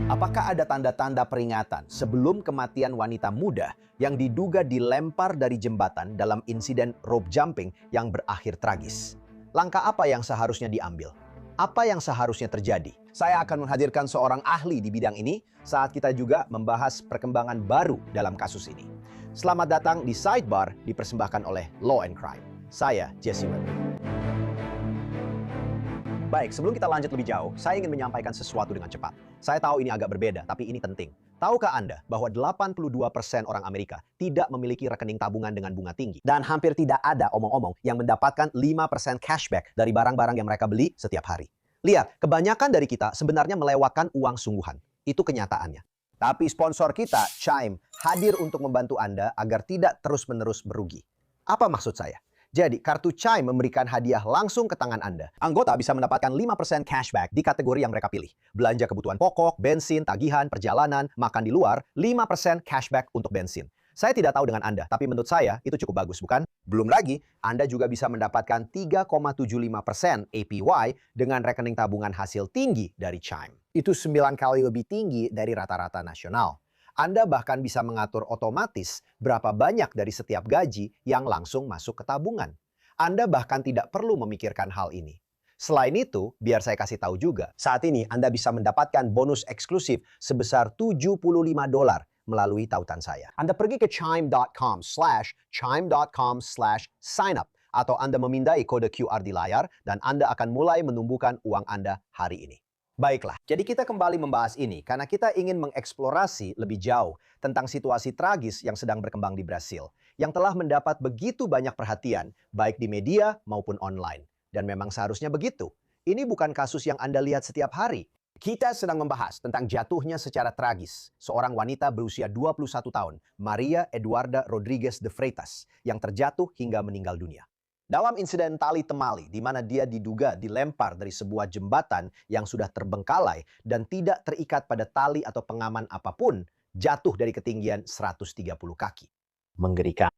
Apakah ada tanda-tanda peringatan sebelum kematian wanita muda yang diduga dilempar dari jembatan dalam insiden rope jumping yang berakhir tragis? Langkah apa yang seharusnya diambil? Apa yang seharusnya terjadi? Saya akan menghadirkan seorang ahli di bidang ini saat kita juga membahas perkembangan baru dalam kasus ini. Selamat datang di Sidebar, dipersembahkan oleh Law and Crime. Saya Jesse Webb. Baik, sebelum kita lanjut lebih jauh, saya ingin menyampaikan sesuatu dengan cepat. Saya tahu ini agak berbeda, tapi ini penting. Tahukah Anda bahwa 82% orang Amerika tidak memiliki rekening tabungan dengan bunga tinggi? Dan hampir tidak ada omong-omong yang mendapatkan 5% cashback dari barang-barang yang mereka beli setiap hari. Lihat, kebanyakan dari kita sebenarnya melewatkan uang sungguhan. Itu kenyataannya. Tapi sponsor kita, Chime, hadir untuk membantu Anda agar tidak terus-menerus merugi. Apa maksud saya? Jadi, kartu Chime memberikan hadiah langsung ke tangan Anda. Anggota bisa mendapatkan 5% cashback di kategori yang mereka pilih. Belanja kebutuhan pokok, bensin, tagihan, perjalanan, makan di luar, 5% cashback untuk bensin. Saya tidak tahu dengan Anda, tapi menurut saya itu cukup bagus, bukan? Belum lagi, Anda juga bisa mendapatkan 3,75% APY dengan rekening tabungan hasil tinggi dari Chime. Itu 9 kali lebih tinggi dari rata-rata nasional. Anda bahkan bisa mengatur otomatis berapa banyak dari setiap gaji yang langsung masuk ke tabungan. Anda bahkan tidak perlu memikirkan hal ini. Selain itu, biar saya kasih tahu juga, saat ini Anda bisa mendapatkan bonus eksklusif sebesar $75 melalui tautan saya. Anda pergi ke chime.com/signup atau Anda memindai kode QR di layar dan Anda akan mulai menumbuhkan uang Anda hari ini. Baiklah, jadi kita kembali membahas ini karena kita ingin mengeksplorasi lebih jauh tentang situasi tragis yang sedang berkembang di Brasil, yang telah mendapat begitu banyak perhatian, baik di media maupun online. Dan memang seharusnya begitu. Ini bukan kasus yang Anda lihat setiap hari. Kita sedang membahas tentang jatuhnya secara tragis seorang wanita berusia 21 tahun, Maria Eduarda Rodrigues de Freitas, yang terjatuh hingga meninggal dunia. Dalam insiden tali temali, di mana dia diduga dilempar dari sebuah jembatan yang sudah terbengkalai dan tidak terikat pada tali atau pengaman apapun, jatuh dari ketinggian 130 kaki. Mengerikan.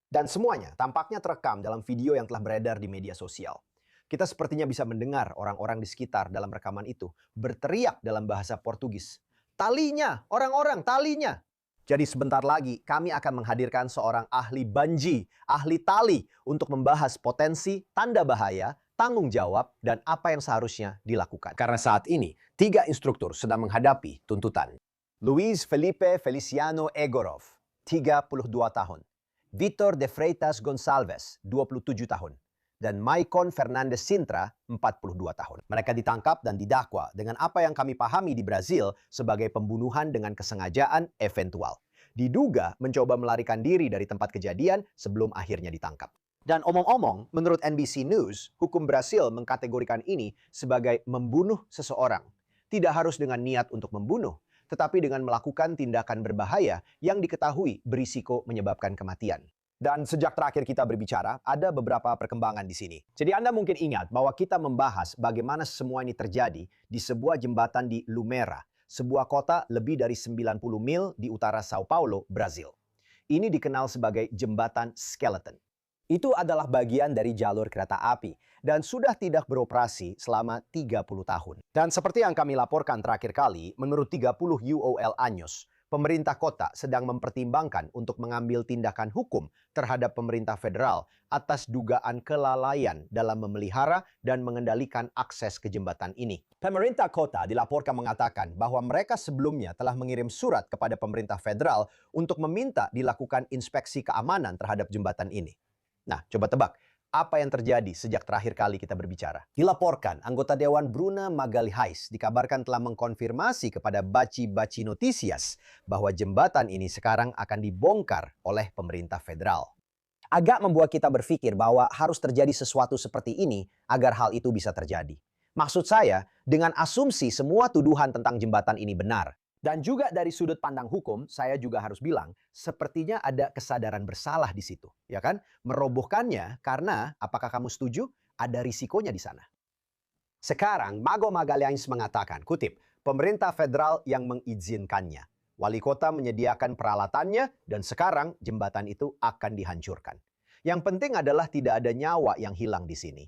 Dan semuanya tampaknya terekam dalam video yang telah beredar di media sosial. Kita sepertinya bisa mendengar orang-orang di sekitar dalam rekaman itu berteriak dalam bahasa Portugis. Talinya, orang-orang, talinya! Jadi sebentar lagi kami akan menghadirkan seorang ahli banji, ahli tali untuk membahas potensi, tanda bahaya, tanggung jawab, dan apa yang seharusnya dilakukan. Karena saat ini, 3 instruktur sedang menghadapi tuntutan. Luis Felipe Feliciano Egorov, 32 tahun. Vitor de Freitas Gonçalves, 27 tahun. Dan Maicon Fernandez Sintra, 42 tahun. Mereka ditangkap dan didakwa dengan apa yang kami pahami di Brazil sebagai pembunuhan dengan kesengajaan eventual. Diduga mencoba melarikan diri dari tempat kejadian sebelum akhirnya ditangkap. Dan omong-omong, menurut NBC News, hukum Brasil mengkategorikan ini sebagai membunuh seseorang. Tidak harus dengan niat untuk membunuh, tetapi dengan melakukan tindakan berbahaya yang diketahui berisiko menyebabkan kematian. Dan sejak terakhir kita berbicara, ada beberapa perkembangan di sini. Jadi Anda mungkin ingat bahwa kita membahas bagaimana semua ini terjadi di sebuah jembatan di Lumera, sebuah kota lebih dari 90 mil di utara Sao Paulo, Brazil. Ini dikenal sebagai jembatan skeleton. Itu adalah bagian dari jalur kereta api dan sudah tidak beroperasi selama 30 tahun. Dan seperti yang kami laporkan terakhir kali, menurut 30 UOL Anyos, pemerintah kota sedang mempertimbangkan untuk mengambil tindakan hukum terhadap pemerintah federal atas dugaan kelalaian dalam memelihara dan mengendalikan akses ke jembatan ini. Pemerintah kota dilaporkan mengatakan bahwa mereka sebelumnya telah mengirim surat kepada pemerintah federal untuk meminta dilakukan inspeksi keamanan terhadap jembatan ini. Nah, coba tebak. Apa yang terjadi sejak terakhir kali kita berbicara? Dilaporkan, anggota Dewan Bruna Magalhães dikabarkan telah mengkonfirmasi kepada Baci Noticias bahwa jembatan ini sekarang akan dibongkar oleh pemerintah federal. Agak membuat kita berpikir bahwa harus terjadi sesuatu seperti ini agar hal itu bisa terjadi. Maksud saya, dengan asumsi semua tuduhan tentang jembatan ini benar. Dan juga dari sudut pandang hukum, saya juga harus bilang, sepertinya ada kesadaran bersalah di situ, ya kan? Merobohkannya karena, apakah kamu setuju? Ada risikonya di sana. Sekarang, Mago Magalhães mengatakan, kutip, pemerintah federal yang mengizinkannya. Wali kota menyediakan peralatannya, dan sekarang jembatan itu akan dihancurkan. Yang penting adalah tidak ada nyawa yang hilang di sini.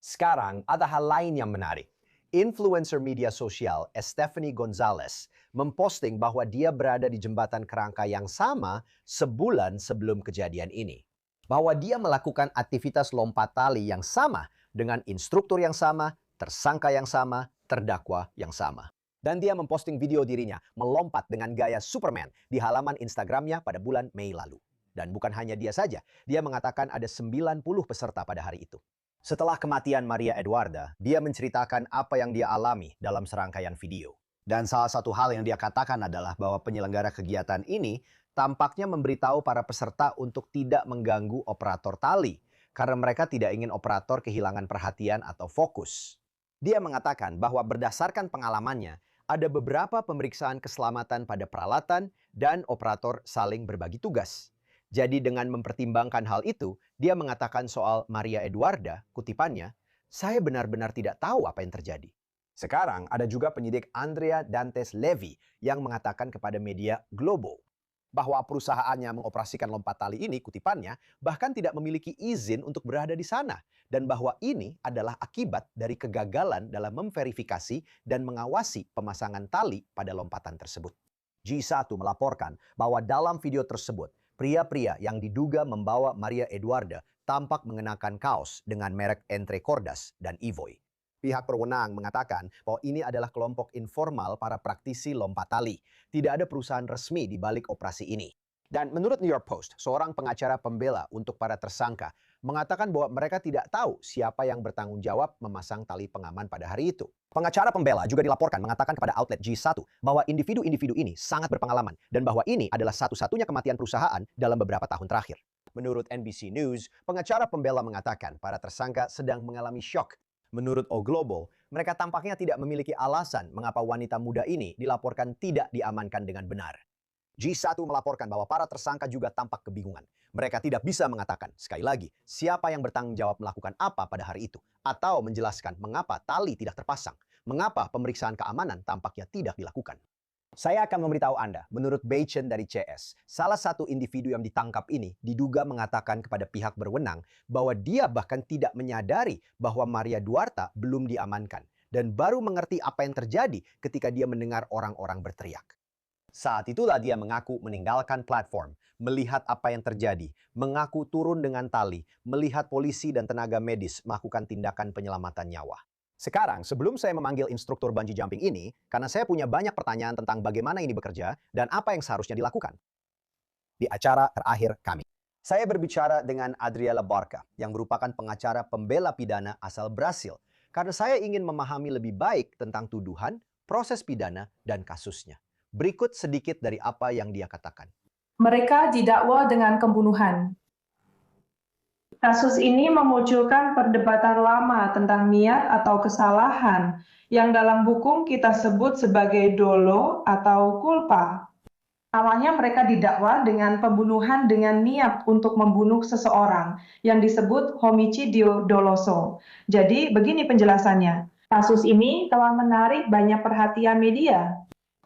Sekarang, ada hal lain yang menarik. Influencer media sosial Stephanie Gonzalez memposting bahwa dia berada di jembatan kerangka yang sama sebulan sebelum kejadian ini. Bahwa dia melakukan aktivitas lompat tali yang sama dengan instruktur yang sama, tersangka yang sama, terdakwa yang sama. Dan dia memposting video dirinya melompat dengan gaya Superman di halaman Instagramnya pada bulan Mei lalu. Dan bukan hanya dia saja, dia mengatakan ada 90 peserta pada hari itu. Setelah kematian Maria Eduarda, dia menceritakan apa yang dia alami dalam serangkaian video. Dan salah satu hal yang dia katakan adalah bahwa penyelenggara kegiatan ini tampaknya memberitahu para peserta untuk tidak mengganggu operator tali, karena mereka tidak ingin operator kehilangan perhatian atau fokus. Dia mengatakan bahwa berdasarkan pengalamannya, ada beberapa pemeriksaan keselamatan pada peralatan dan operator saling berbagi tugas. Jadi dengan mempertimbangkan hal itu, dia mengatakan soal Maria Eduarda, kutipannya, "Saya benar-benar tidak tahu apa yang terjadi." Sekarang ada juga penyidik Andrea Dantes Levy yang mengatakan kepada media Globo bahwa perusahaannya mengoperasikan lompat tali ini, kutipannya, bahkan tidak memiliki izin untuk berada di sana. Dan bahwa ini adalah akibat dari kegagalan dalam memverifikasi dan mengawasi pemasangan tali pada lompatan tersebut. G1 melaporkan bahwa dalam video tersebut, pria-pria yang diduga membawa Maria Eduarda tampak mengenakan kaos dengan merek Entrecordas dan Evoy. Pihak berwenang mengatakan bahwa ini adalah kelompok informal para praktisi lompat tali. Tidak ada perusahaan resmi di balik operasi ini. Dan menurut New York Post, seorang pengacara pembela untuk para tersangka mengatakan bahwa mereka tidak tahu siapa yang bertanggung jawab memasang tali pengaman pada hari itu. Pengacara pembela juga dilaporkan mengatakan kepada outlet G1 bahwa individu-individu ini sangat berpengalaman dan bahwa ini adalah satu-satunya kematian perusahaan dalam beberapa tahun terakhir. Menurut NBC News, pengacara pembela mengatakan para tersangka sedang mengalami syok. Menurut O Global, mereka tampaknya tidak memiliki alasan mengapa wanita muda ini dilaporkan tidak diamankan dengan benar. G1 melaporkan bahwa para tersangka juga tampak kebingungan. Mereka tidak bisa mengatakan, sekali lagi, siapa yang bertanggung jawab melakukan apa pada hari itu, atau menjelaskan mengapa tali tidak terpasang, mengapa pemeriksaan keamanan tampaknya tidak dilakukan. Saya akan memberitahu Anda, menurut Beichen dari CS, salah satu individu yang ditangkap ini diduga mengatakan kepada pihak berwenang bahwa dia bahkan tidak menyadari bahwa Maria Duarta belum diamankan dan baru mengerti apa yang terjadi ketika dia mendengar orang-orang berteriak. Saat itulah dia mengaku meninggalkan platform, melihat apa yang terjadi, mengaku turun dengan tali, melihat polisi dan tenaga medis melakukan tindakan penyelamatan nyawa. Sekarang, sebelum saya memanggil instruktur bungee jumping ini, karena saya punya banyak pertanyaan tentang bagaimana ini bekerja dan apa yang seharusnya dilakukan. Di acara terakhir kami, saya berbicara dengan Adriela Barca, yang merupakan pengacara pembela pidana asal Brasil, karena saya ingin memahami lebih baik tentang tuduhan, proses pidana, dan kasusnya. Berikut sedikit dari apa yang dia katakan. Mereka didakwa dengan pembunuhan. Kasus ini memunculkan perdebatan lama tentang niat atau kesalahan yang dalam hukum kita sebut sebagai dolo atau culpa. Awalnya mereka didakwa dengan pembunuhan dengan niat untuk membunuh seseorang yang disebut homicidio doloso. Jadi begini penjelasannya. Kasus ini telah menarik banyak perhatian media.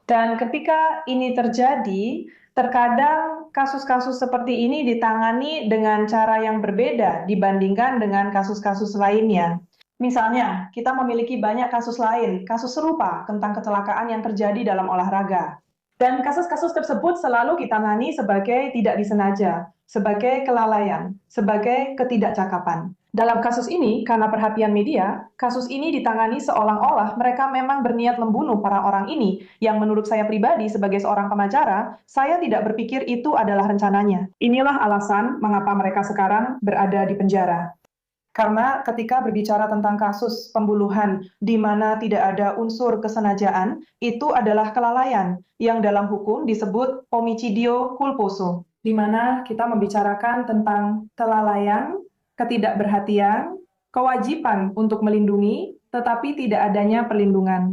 Dan ketika ini terjadi, terkadang kasus-kasus seperti ini ditangani dengan cara yang berbeda dibandingkan dengan kasus-kasus lainnya. Misalnya, kita memiliki banyak kasus lain, kasus serupa tentang kecelakaan yang terjadi dalam olahraga. Dan kasus-kasus tersebut selalu ditangani sebagai tidak disengaja, sebagai kelalaian, sebagai ketidakcakapan. Dalam kasus ini, karena perhatian media, kasus ini ditangani seolah-olah mereka memang berniat membunuh para orang ini, yang menurut saya pribadi sebagai seorang pengacara, saya tidak berpikir itu adalah rencananya. Inilah alasan mengapa mereka sekarang berada di penjara. Karena ketika berbicara tentang kasus pembunuhan di mana tidak ada unsur kesengajaan, itu adalah kelalaian yang dalam hukum disebut homicidio culposo, di mana kita membicarakan tentang kelalaian, ketidakberhatian, kewajiban untuk melindungi, tetapi tidak adanya perlindungan.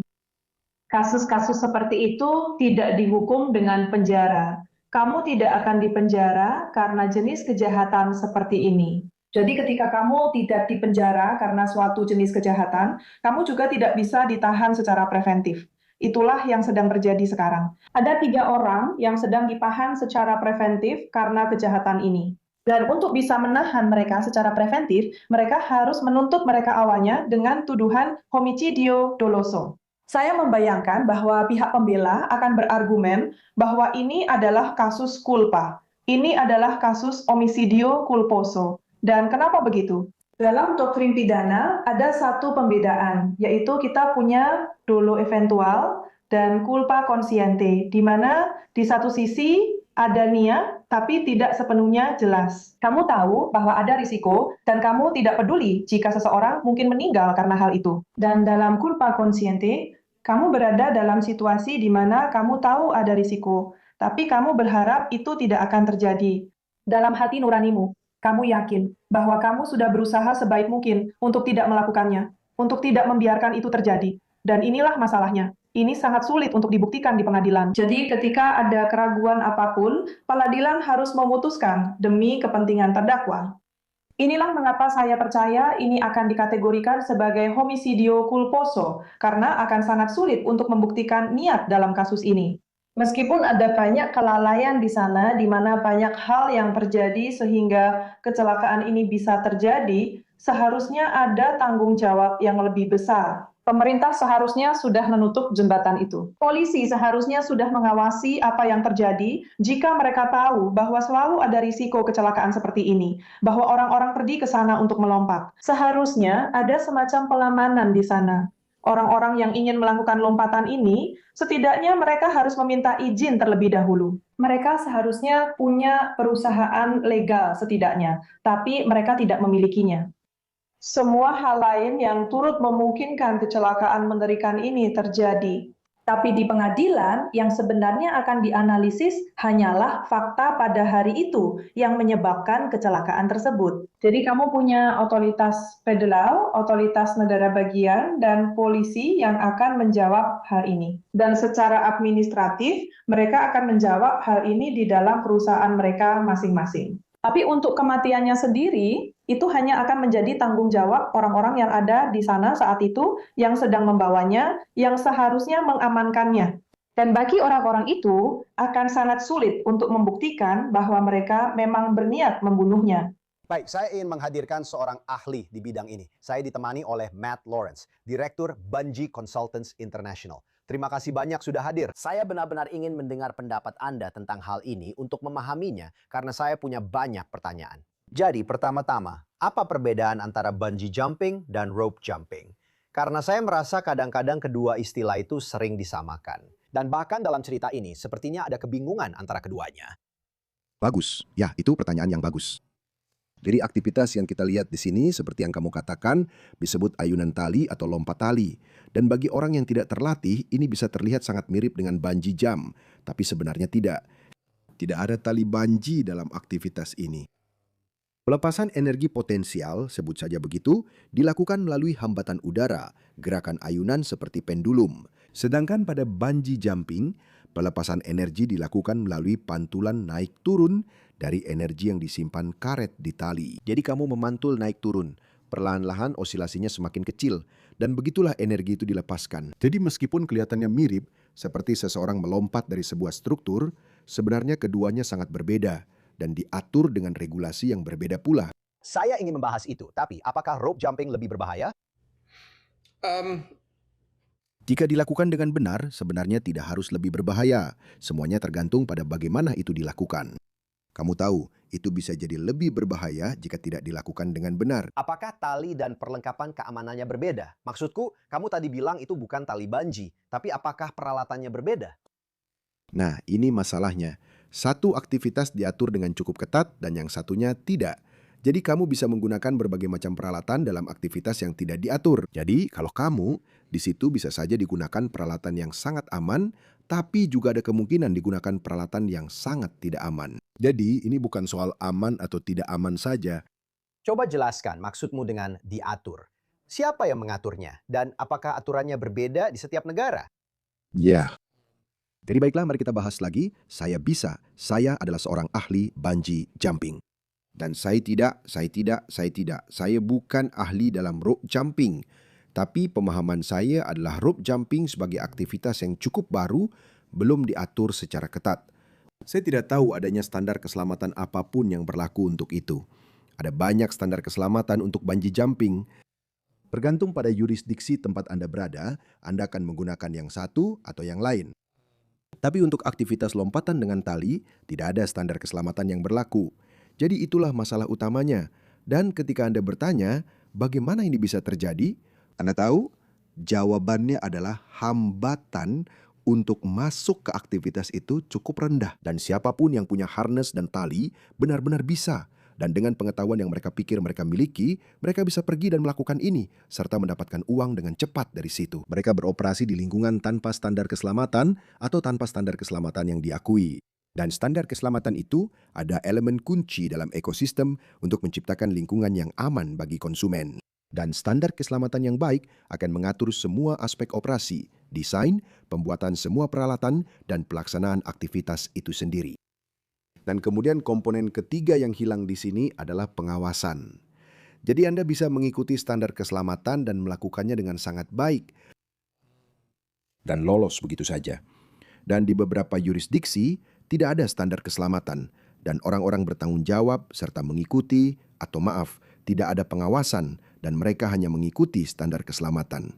Kasus-kasus seperti itu tidak dihukum dengan penjara. Kamu tidak akan dipenjara karena jenis kejahatan seperti ini. Jadi ketika kamu tidak dipenjara karena suatu jenis kejahatan, kamu juga tidak bisa ditahan secara preventif. Itulah yang sedang terjadi sekarang. Ada 3 orang yang sedang ditahan secara preventif karena kejahatan ini. Dan untuk bisa menahan mereka secara preventif, mereka harus menuntut mereka awalnya dengan tuduhan homicidio doloso. Saya membayangkan bahwa pihak pembela akan berargumen bahwa ini adalah kasus culpa. Ini adalah kasus homicidio culposo. Dan kenapa begitu? Dalam doktrin pidana ada satu pembedaan, yaitu kita punya dolo eventual dan culpa consciente, di mana di satu sisi ada niat, tapi tidak sepenuhnya jelas. Kamu tahu bahwa ada risiko, dan kamu tidak peduli jika seseorang mungkin meninggal karena hal itu. Dan dalam culpa consciente, kamu berada dalam situasi di mana kamu tahu ada risiko, tapi kamu berharap itu tidak akan terjadi. Dalam hati nuranimu, kamu yakin bahwa kamu sudah berusaha sebaik mungkin untuk tidak melakukannya, untuk tidak membiarkan itu terjadi. Dan inilah masalahnya. Ini sangat sulit untuk dibuktikan di pengadilan. Jadi ketika ada keraguan apapun, pengadilan harus memutuskan demi kepentingan terdakwa. Inilah mengapa saya percaya ini akan dikategorikan sebagai homicidio culposo, karena akan sangat sulit untuk membuktikan niat dalam kasus ini. Meskipun ada banyak kelalaian di sana, di mana banyak hal yang terjadi sehingga kecelakaan ini bisa terjadi, seharusnya ada tanggung jawab yang lebih besar. Pemerintah seharusnya sudah menutup jembatan itu. Polisi seharusnya sudah mengawasi apa yang terjadi jika mereka tahu bahwa selalu ada risiko kecelakaan seperti ini, bahwa orang-orang pergi ke sana untuk melompat. Seharusnya ada semacam pengamanan di sana. Orang-orang yang ingin melakukan lompatan ini, setidaknya mereka harus meminta izin terlebih dahulu. Mereka seharusnya punya perusahaan legal setidaknya, tapi mereka tidak memilikinya. Semua hal lain yang turut memungkinkan kecelakaan mengerikan ini terjadi. Tapi di pengadilan, yang sebenarnya akan dianalisis hanyalah fakta pada hari itu yang menyebabkan kecelakaan tersebut. Jadi kamu punya otoritas federal, otoritas negara bagian, dan polisi yang akan menjawab hal ini. Dan secara administratif, mereka akan menjawab hal ini di dalam perusahaan mereka masing-masing. Tapi untuk kematiannya sendiri, itu hanya akan menjadi tanggung jawab orang-orang yang ada di sana saat itu, yang sedang membawanya, yang seharusnya mengamankannya. Dan bagi orang-orang itu, akan sangat sulit untuk membuktikan bahwa mereka memang berniat membunuhnya. Baik, saya ingin menghadirkan seorang ahli di bidang ini. Saya ditemani oleh Matt Lawrence, Direktur Bungie Consultants International. Terima kasih banyak sudah hadir. Saya benar-benar ingin mendengar pendapat Anda tentang hal ini untuk memahaminya karena saya punya banyak pertanyaan. Jadi, pertama-tama, apa perbedaan antara bungee jumping dan rope jumping? Karena saya merasa kadang-kadang kedua istilah itu sering disamakan. Dan bahkan dalam cerita ini, sepertinya ada kebingungan antara keduanya. Bagus. Ya, itu pertanyaan yang bagus. Jadi aktivitas yang kita lihat di sini seperti yang kamu katakan disebut ayunan tali atau lompat tali. Dan bagi orang yang tidak terlatih, ini bisa terlihat sangat mirip dengan bungee jump. Tapi sebenarnya tidak. Tidak ada tali bungee dalam aktivitas ini. Pelepasan energi potensial, sebut saja begitu, dilakukan melalui hambatan udara, gerakan ayunan seperti pendulum. Sedangkan pada bungee jumping, pelepasan energi dilakukan melalui pantulan naik turun dari energi yang disimpan karet di tali. Jadi kamu memantul naik turun, perlahan-lahan osilasinya semakin kecil, dan begitulah energi itu dilepaskan. Jadi meskipun kelihatannya mirip, seperti seseorang melompat dari sebuah struktur, sebenarnya keduanya sangat berbeda, dan diatur dengan regulasi yang berbeda pula. Saya ingin membahas itu, tapi apakah rope jumping lebih berbahaya? Jika dilakukan dengan benar, sebenarnya tidak harus lebih berbahaya. Semuanya tergantung pada bagaimana itu dilakukan. Kamu tahu, itu bisa jadi lebih berbahaya jika tidak dilakukan dengan benar. Apakah tali dan perlengkapan keamanannya berbeda? Maksudku, kamu tadi bilang itu bukan tali bungee, tapi apakah peralatannya berbeda? Nah, ini masalahnya. Satu aktivitas diatur dengan cukup ketat dan yang satunya tidak. Jadi kamu bisa menggunakan berbagai macam peralatan dalam aktivitas yang tidak diatur. Jadi kalau kamu, di situ bisa saja digunakan peralatan yang sangat aman, tapi juga ada kemungkinan digunakan peralatan yang sangat tidak aman. Jadi ini bukan soal aman atau tidak aman saja. Coba jelaskan maksudmu dengan diatur. Siapa yang mengaturnya? Dan apakah aturannya berbeda di setiap negara? Ya. Jadi baiklah, mari kita bahas lagi. Saya Saya adalah seorang ahli bungee jumping. Dan saya tidak. Saya bukan ahli dalam rope jumping. Tapi pemahaman saya adalah rope jumping sebagai aktivitas yang cukup baru, belum diatur secara ketat. Saya tidak tahu adanya standar keselamatan apapun yang berlaku untuk itu. Ada banyak standar keselamatan untuk bungee jumping. Bergantung pada yurisdiksi tempat Anda berada, Anda akan menggunakan yang satu atau yang lain. Tapi untuk aktivitas lompatan dengan tali, tidak ada standar keselamatan yang berlaku. Jadi itulah masalah utamanya. Dan ketika Anda bertanya, bagaimana ini bisa terjadi? Anda tahu? Jawabannya adalah hambatan untuk masuk ke aktivitas itu cukup rendah. Dan siapapun yang punya harness dan tali benar-benar bisa. Dan dengan pengetahuan yang mereka pikir mereka miliki, mereka bisa pergi dan melakukan ini, serta mendapatkan uang dengan cepat dari situ. Mereka beroperasi di lingkungan tanpa standar keselamatan atau tanpa standar keselamatan yang diakui. Dan standar keselamatan itu ada elemen kunci dalam ekosistem untuk menciptakan lingkungan yang aman bagi konsumen. Dan standar keselamatan yang baik akan mengatur semua aspek operasi, desain, pembuatan semua peralatan, dan pelaksanaan aktivitas itu sendiri. Dan kemudian komponen ketiga yang hilang di sini adalah pengawasan. Jadi Anda bisa mengikuti standar keselamatan dan melakukannya dengan sangat baik. Dan lolos begitu saja. Dan di beberapa yurisdiksi, tidak ada standar keselamatan. Dan orang-orang bertanggung jawab serta mengikuti, atau maaf, tidak ada pengawasan, dan mereka hanya mengikuti standar keselamatan.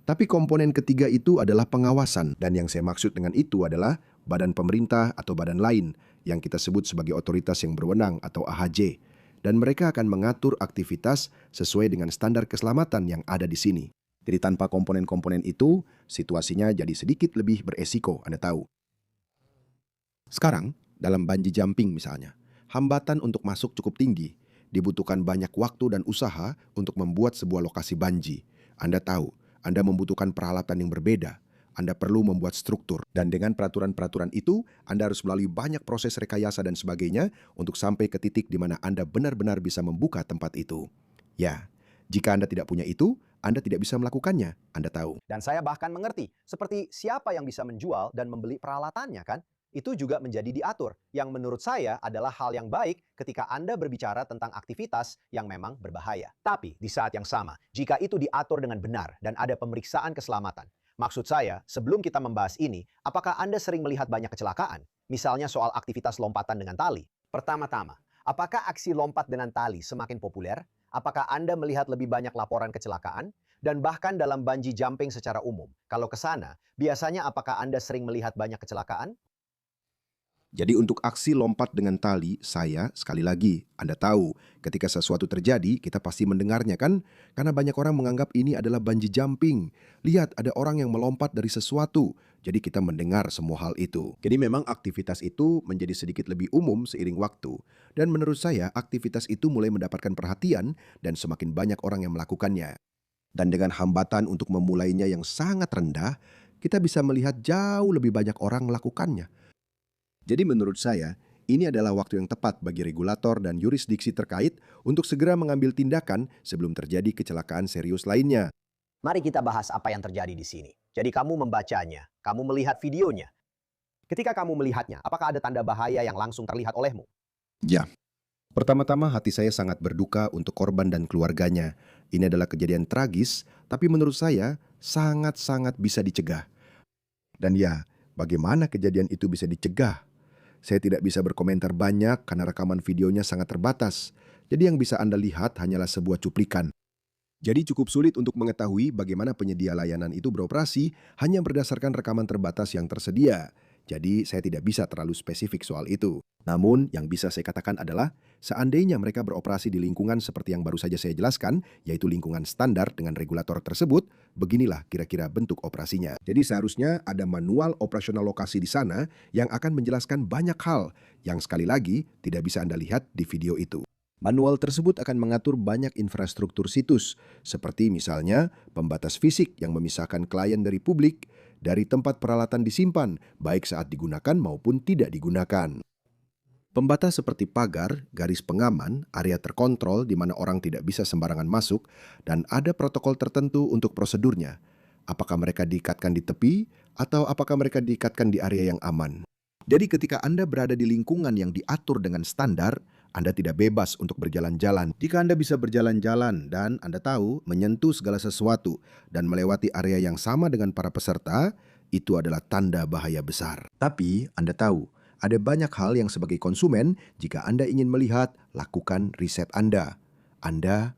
Tapi komponen ketiga itu adalah pengawasan, dan yang saya maksud dengan itu adalah badan pemerintah atau badan lain yang kita sebut sebagai otoritas yang berwenang atau AHJ, dan mereka akan mengatur aktivitas sesuai dengan standar keselamatan yang ada di sini. Jadi tanpa komponen-komponen itu, situasinya jadi sedikit lebih beresiko, Anda tahu. Sekarang, dalam bungee jumping misalnya, hambatan untuk masuk cukup tinggi. Dibutuhkan banyak waktu dan usaha untuk membuat sebuah lokasi bungee. Anda tahu, Anda membutuhkan peralatan yang berbeda. Anda perlu membuat struktur. Dan dengan peraturan-peraturan itu, Anda harus melalui banyak proses rekayasa dan sebagainya untuk sampai ke titik di mana Anda benar-benar bisa membuka tempat itu. Ya, jika Anda tidak punya itu, Anda tidak bisa melakukannya. Anda tahu. Dan saya bahkan mengerti, seperti siapa yang bisa menjual dan membeli peralatannya kan? Itu juga menjadi diatur, yang menurut saya adalah hal yang baik ketika Anda berbicara tentang aktivitas yang memang berbahaya. Tapi di saat yang sama, jika itu diatur dengan benar dan ada pemeriksaan keselamatan, maksud saya, sebelum kita membahas ini, apakah Anda sering melihat banyak kecelakaan? Misalnya soal aktivitas lompatan dengan tali. Pertama-tama, apakah aksi lompat dengan tali semakin populer? Apakah Anda melihat lebih banyak laporan kecelakaan? Dan bahkan dalam bungee jumping secara umum, kalau ke sana, biasanya apakah Anda sering melihat banyak kecelakaan? Jadi untuk aksi lompat dengan tali, saya, sekali lagi, Anda tahu, ketika sesuatu terjadi, kita pasti mendengarnya kan? Karena banyak orang menganggap ini adalah bungee jumping. Lihat, ada orang yang melompat dari sesuatu. Jadi kita mendengar semua hal itu. Jadi memang aktivitas itu menjadi sedikit lebih umum seiring waktu. Dan menurut saya, aktivitas itu mulai mendapatkan perhatian dan semakin banyak orang yang melakukannya. Dan dengan hambatan untuk memulainya yang sangat rendah, kita bisa melihat jauh lebih banyak orang melakukannya. Jadi menurut saya, ini adalah waktu yang tepat bagi regulator dan yurisdiksi terkait untuk segera mengambil tindakan sebelum terjadi kecelakaan serius lainnya. Mari kita bahas apa yang terjadi di sini. Jadi kamu membacanya, kamu melihat videonya. Ketika kamu melihatnya, apakah ada tanda bahaya yang langsung terlihat olehmu? Ya. Pertama-tama hati saya sangat berduka untuk korban dan keluarganya. Ini adalah kejadian tragis, tapi menurut saya sangat-sangat bisa dicegah. Dan ya, bagaimana kejadian itu bisa dicegah? Saya tidak bisa berkomentar banyak karena rekaman videonya sangat terbatas. Jadi yang bisa Anda lihat hanyalah sebuah cuplikan. Jadi cukup sulit untuk mengetahui bagaimana penyedia layanan itu beroperasi hanya berdasarkan rekaman terbatas yang tersedia. Jadi saya tidak bisa terlalu spesifik soal itu. Namun yang bisa saya katakan adalah seandainya mereka beroperasi di lingkungan seperti yang baru saja saya jelaskan, yaitu lingkungan standar dengan regulator tersebut, beginilah kira-kira bentuk operasinya. Jadi seharusnya ada manual operasional lokasi di sana yang akan menjelaskan banyak hal yang sekali lagi tidak bisa Anda lihat di video itu. Manual tersebut akan mengatur banyak infrastruktur situs, seperti misalnya pembatas fisik yang memisahkan klien dari publik, dari tempat peralatan disimpan, baik saat digunakan maupun tidak digunakan. Pembatas seperti pagar, garis pengaman, area terkontrol di mana orang tidak bisa sembarangan masuk, dan ada protokol tertentu untuk prosedurnya. Apakah mereka diikatkan di tepi, atau apakah mereka diikatkan di area yang aman? Jadi ketika Anda berada di lingkungan yang diatur dengan standar, Anda tidak bebas untuk berjalan-jalan. Jika Anda bisa berjalan-jalan dan Anda tahu menyentuh segala sesuatu dan melewati area yang sama dengan para peserta, itu adalah tanda bahaya besar. Tapi Anda tahu, ada banyak hal yang sebagai konsumen, jika Anda ingin melihat, lakukan riset Anda. Anda.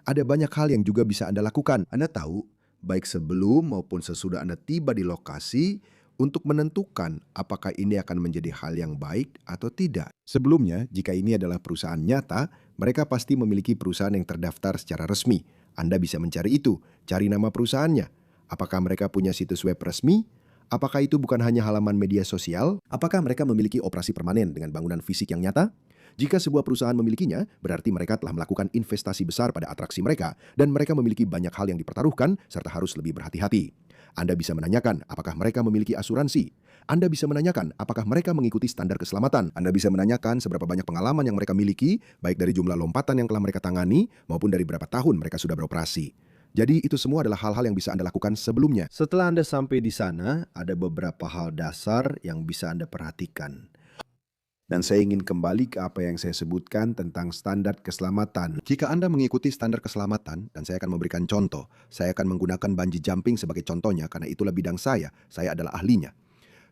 Ada banyak hal yang juga bisa Anda lakukan. Anda tahu, baik sebelum maupun sesudah Anda tiba di lokasi, untuk menentukan apakah ini akan menjadi hal yang baik atau tidak. Sebelumnya, jika ini adalah perusahaan nyata, mereka pasti memiliki perusahaan yang terdaftar secara resmi. Anda bisa mencari itu, cari nama perusahaannya. Apakah mereka punya situs web resmi? Apakah itu bukan hanya halaman media sosial? Apakah mereka memiliki operasi permanen dengan bangunan fisik yang nyata? Jika sebuah perusahaan memilikinya, berarti mereka telah melakukan investasi besar pada atraksi mereka, dan mereka memiliki banyak hal yang dipertaruhkan serta harus lebih berhati-hati. Anda bisa menanyakan apakah mereka memiliki asuransi. Anda bisa menanyakan apakah mereka mengikuti standar keselamatan. Anda bisa menanyakan seberapa banyak pengalaman yang mereka miliki, baik dari jumlah lompatan yang telah mereka tangani, maupun dari berapa tahun mereka sudah beroperasi. Jadi itu semua adalah hal-hal yang bisa Anda lakukan sebelumnya. Setelah Anda sampai di sana, ada beberapa hal dasar yang bisa Anda perhatikan. Dan saya ingin kembali ke apa yang saya sebutkan tentang standar keselamatan. Jika Anda mengikuti standar keselamatan, dan saya akan memberikan contoh, saya akan menggunakan bungee jumping sebagai contohnya karena itulah bidang saya adalah ahlinya.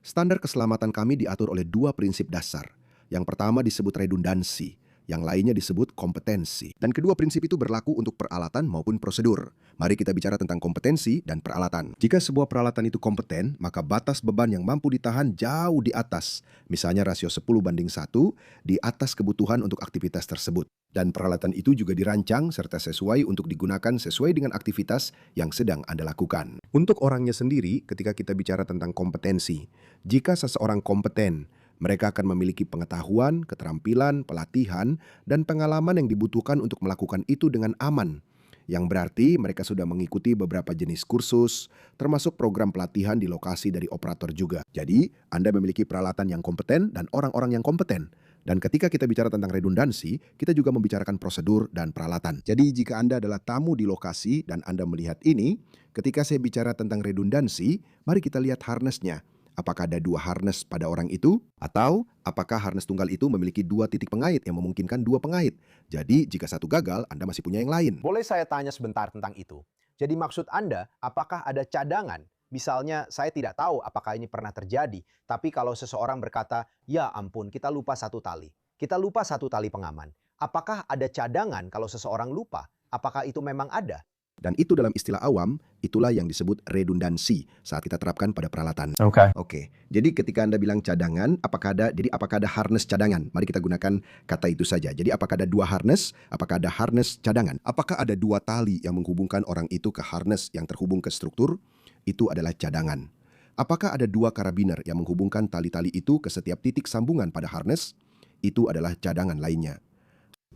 Standar keselamatan kami diatur oleh 2 prinsip dasar. Yang pertama disebut redundansi, yang lainnya disebut kompetensi. Dan kedua prinsip itu berlaku untuk peralatan maupun prosedur. Mari kita bicara tentang kompetensi dan peralatan. Jika sebuah peralatan itu kompeten, maka batas beban yang mampu ditahan jauh di atas. Misalnya rasio 10:1 di atas kebutuhan untuk aktivitas tersebut. Dan peralatan itu juga dirancang serta sesuai untuk digunakan sesuai dengan aktivitas yang sedang Anda lakukan. Untuk orangnya sendiri, ketika kita bicara tentang kompetensi, jika seseorang kompeten, mereka akan memiliki pengetahuan, keterampilan, pelatihan, dan pengalaman yang dibutuhkan untuk melakukan itu dengan aman. Yang berarti mereka sudah mengikuti beberapa jenis kursus, termasuk program pelatihan di lokasi dari operator juga. Jadi, Anda memiliki peralatan yang kompeten dan orang-orang yang kompeten. Dan ketika kita bicara tentang redundansi, kita juga membicarakan prosedur dan peralatan. Jadi, jika Anda adalah tamu di lokasi dan Anda melihat ini, ketika saya bicara tentang redundansi, mari kita lihat harness-nya. Apakah ada 2 harness pada orang itu? Atau apakah harness tunggal itu memiliki 2 titik pengait yang memungkinkan 2 pengait? Jadi jika satu gagal, Anda masih punya yang lain. Boleh saya tanya sebentar tentang itu? Jadi maksud Anda, apakah ada cadangan? Misalnya, saya tidak tahu apakah ini pernah terjadi, tapi kalau seseorang berkata, ya ampun, kita lupa 1 tali. Kita lupa 1 tali pengaman. Apakah ada cadangan kalau seseorang lupa? Apakah itu memang ada? Dan itu dalam istilah awam, itulah yang disebut redundansi saat kita terapkan pada peralatan. Oke, jadi ketika Anda bilang cadangan, apakah ada harness cadangan? Mari kita gunakan kata itu saja. Jadi apakah ada 2 harness? Apakah ada harness cadangan? Apakah ada 2 tali yang menghubungkan orang itu ke harness yang terhubung ke struktur? Itu adalah cadangan. Apakah ada 2 karabiner yang menghubungkan tali-tali itu ke setiap titik sambungan pada harness? Itu adalah cadangan lainnya.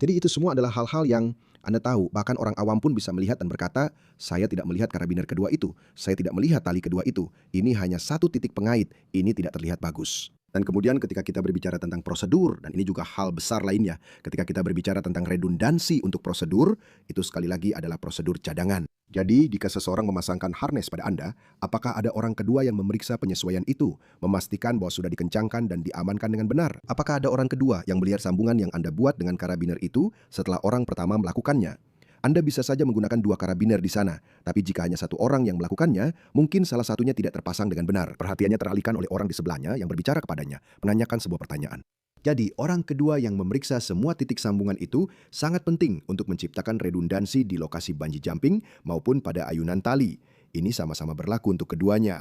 Jadi itu semua adalah hal-hal yang Anda tahu, bahkan orang awam pun bisa melihat dan berkata, saya tidak melihat karabiner kedua itu, saya tidak melihat tali kedua itu, ini hanya 1 titik pengait, ini tidak terlihat bagus. Dan kemudian ketika kita berbicara tentang prosedur, dan ini juga hal besar lainnya, ketika kita berbicara tentang redundansi untuk prosedur, itu sekali lagi adalah prosedur cadangan. Jadi, jika seseorang memasangkan harness pada Anda, apakah ada orang kedua yang memeriksa penyesuaian itu, memastikan bahwa sudah dikencangkan dan diamankan dengan benar? Apakah ada orang kedua yang melihat sambungan yang Anda buat dengan karabiner itu setelah orang pertama melakukannya? Anda bisa saja menggunakan 2 karabiner di sana, tapi jika hanya 1 orang yang melakukannya, mungkin salah satunya tidak terpasang dengan benar. Perhatiannya teralihkan oleh orang di sebelahnya yang berbicara kepadanya, menanyakan sebuah pertanyaan. Jadi, orang kedua yang memeriksa semua titik sambungan itu sangat penting untuk menciptakan redundansi di lokasi bungee jumping maupun pada ayunan tali. Ini sama-sama berlaku untuk keduanya.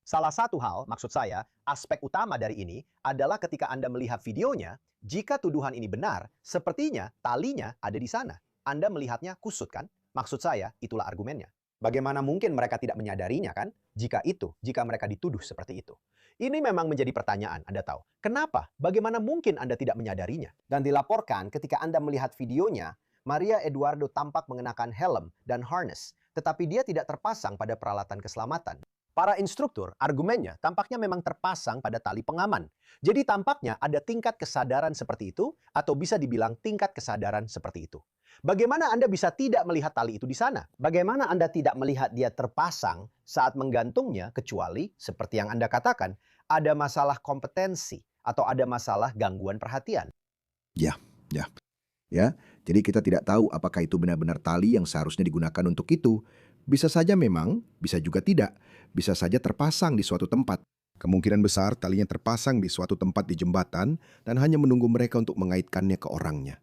Salah satu hal, maksud saya, aspek utama dari ini adalah ketika Anda melihat videonya, jika tuduhan ini benar, sepertinya talinya ada di sana. Anda melihatnya kusut kan? Maksud saya, itulah argumennya. Bagaimana mungkin mereka tidak menyadarinya kan? Jika mereka dituduh seperti itu. Ini memang menjadi pertanyaan, Anda tahu. Kenapa? Bagaimana mungkin Anda tidak menyadarinya? Dan dilaporkan ketika Anda melihat videonya, Maria Eduardo tampak mengenakan helm dan harness, tetapi dia tidak terpasang pada peralatan keselamatan. Para instruktur, argumennya tampaknya memang terpasang pada tali pengaman. Jadi tampaknya ada tingkat kesadaran seperti itu, atau bisa dibilang tingkat kesadaran seperti itu. Bagaimana Anda bisa tidak melihat tali itu di sana? Bagaimana Anda tidak melihat dia terpasang saat menggantungnya, kecuali, seperti yang Anda katakan, ada masalah kompetensi atau ada masalah gangguan perhatian? Ya. Jadi kita tidak tahu apakah itu benar-benar tali yang seharusnya digunakan untuk itu. Bisa saja memang, bisa juga tidak. Bisa saja terpasang di suatu tempat. Kemungkinan besar talinya terpasang di suatu tempat di jembatan dan hanya menunggu mereka untuk mengaitkannya ke orangnya.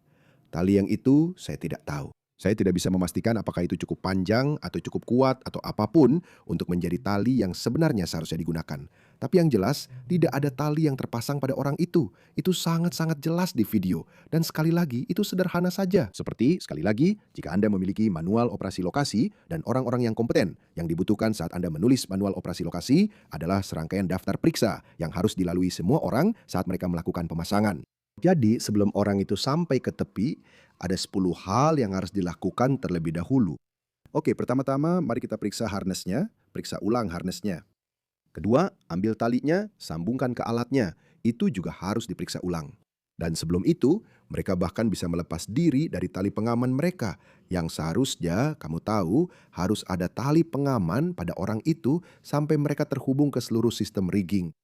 Tali yang itu saya tidak tahu. Saya tidak bisa memastikan apakah itu cukup panjang atau cukup kuat atau apapun untuk menjadi tali yang sebenarnya seharusnya digunakan. Tapi yang jelas, tidak ada tali yang terpasang pada orang itu. Itu sangat-sangat jelas di video. Dan sekali lagi, itu sederhana saja. Seperti, sekali lagi, jika Anda memiliki manual operasi lokasi dan orang-orang yang kompeten, yang dibutuhkan saat Anda menulis manual operasi lokasi adalah serangkaian daftar periksa yang harus dilalui semua orang saat mereka melakukan pemasangan. Jadi, sebelum orang itu sampai ke tepi, ada 10 hal yang harus dilakukan terlebih dahulu. Oke, pertama-tama mari kita periksa harnessnya, periksa ulang harnessnya. Kedua, ambil talinya, sambungkan ke alatnya. Itu juga harus diperiksa ulang. Dan sebelum itu, mereka bahkan bisa melepas diri dari tali pengaman mereka, yang seharusnya, kamu tahu, harus ada tali pengaman pada orang itu sampai mereka terhubung ke seluruh sistem rigging.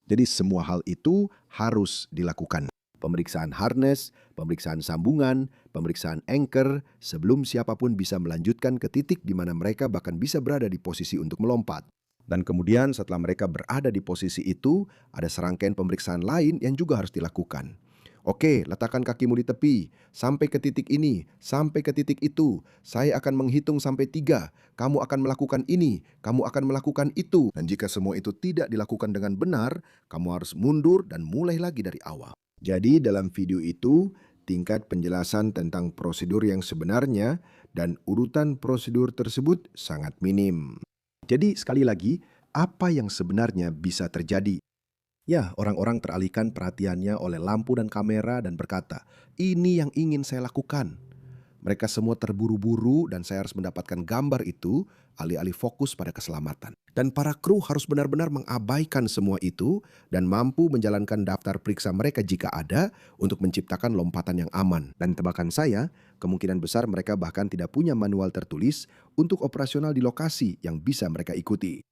Jadi semua hal itu harus dilakukan. Pemeriksaan harness, pemeriksaan sambungan, pemeriksaan anchor, sebelum siapapun bisa melanjutkan ke titik di mana mereka bahkan bisa berada di posisi untuk melompat. Dan kemudian setelah mereka berada di posisi itu, ada serangkaian pemeriksaan lain yang juga harus dilakukan. Oke, letakkan kakimu di tepi, sampai ke titik ini, sampai ke titik itu. Saya akan menghitung sampai 3. Kamu akan melakukan ini, kamu akan melakukan itu. Dan jika semua itu tidak dilakukan dengan benar, kamu harus mundur dan mulai lagi dari awal. Jadi dalam video itu, tingkat penjelasan tentang prosedur yang sebenarnya dan urutan prosedur tersebut sangat minim. Jadi sekali lagi, apa yang sebenarnya bisa terjadi? Ya, orang-orang teralihkan perhatiannya oleh lampu dan kamera dan berkata, ini yang ingin saya lakukan. Mereka semua terburu-buru dan saya harus mendapatkan gambar itu alih-alih fokus pada keselamatan. Dan para kru harus benar-benar mengabaikan semua itu dan mampu menjalankan daftar periksa mereka jika ada untuk menciptakan lompatan yang aman. Dan tebakan saya, kemungkinan besar mereka bahkan tidak punya manual tertulis untuk operasional di lokasi yang bisa mereka ikuti.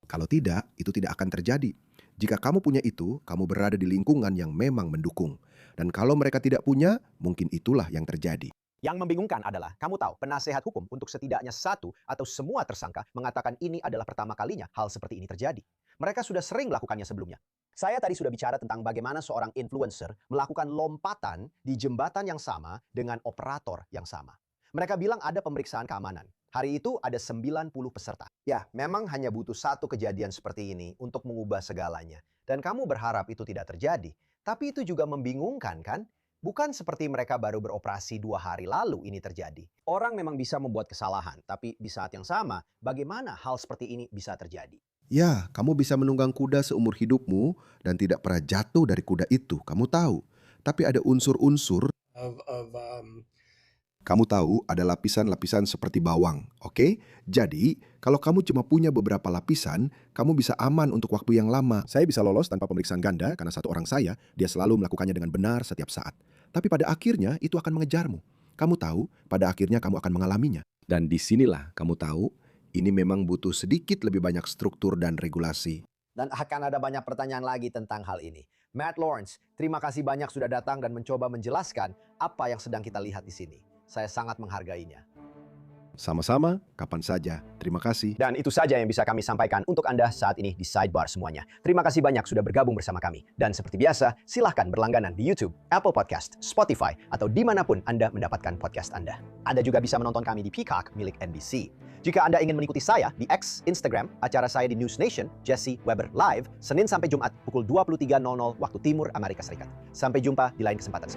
Kalau tidak, itu tidak akan terjadi. Jika kamu punya itu, kamu berada di lingkungan yang memang mendukung. Dan kalau mereka tidak punya, mungkin itulah yang terjadi. Yang membingungkan adalah, kamu tahu, penasehat hukum untuk setidaknya satu atau semua tersangka mengatakan ini adalah pertama kalinya hal seperti ini terjadi. Mereka sudah sering melakukannya sebelumnya. Saya tadi sudah bicara tentang bagaimana seorang influencer melakukan lompatan di jembatan yang sama dengan operator yang sama. Mereka bilang ada pemeriksaan keamanan. Hari itu ada 90 peserta. Ya, memang hanya butuh satu kejadian seperti ini untuk mengubah segalanya. Dan kamu berharap itu tidak terjadi. Tapi itu juga membingungkan, kan? Bukan seperti mereka baru beroperasi 2 hari lalu ini terjadi. Orang memang bisa membuat kesalahan, tapi di saat yang sama, bagaimana hal seperti ini bisa terjadi? Ya, kamu bisa menunggang kuda seumur hidupmu dan tidak pernah jatuh dari kuda itu, kamu tahu. Tapi ada unsur-unsur kamu tahu ada lapisan-lapisan seperti bawang, oke? Jadi, kalau kamu cuma punya beberapa lapisan, kamu bisa aman untuk waktu yang lama. Saya bisa lolos tanpa pemeriksaan ganda karena satu orang saya, dia selalu melakukannya dengan benar setiap saat. Tapi pada akhirnya itu akan mengejarmu. Kamu tahu, pada akhirnya kamu akan mengalaminya. Dan disinilah kamu tahu, ini memang butuh sedikit lebih banyak struktur dan regulasi. Dan akan ada banyak pertanyaan lagi tentang hal ini. Matt Lawrence, terima kasih banyak sudah datang dan mencoba menjelaskan apa yang sedang kita lihat di sini. Saya sangat menghargainya. Sama-sama, kapan saja. Terima kasih. Dan itu saja yang bisa kami sampaikan untuk Anda saat ini di Sidebar semuanya. Terima kasih banyak sudah bergabung bersama kami. Dan seperti biasa, silahkan berlangganan di YouTube, Apple Podcast, Spotify, atau dimanapun Anda mendapatkan podcast Anda. Anda juga bisa menonton kami di Peacock milik NBC. Jika Anda ingin mengikuti saya di X, Instagram, acara saya di News Nation, Jesse Weber Live, Senin sampai Jumat pukul 23.00 waktu Timur Amerika Serikat. Sampai jumpa di lain kesempatan.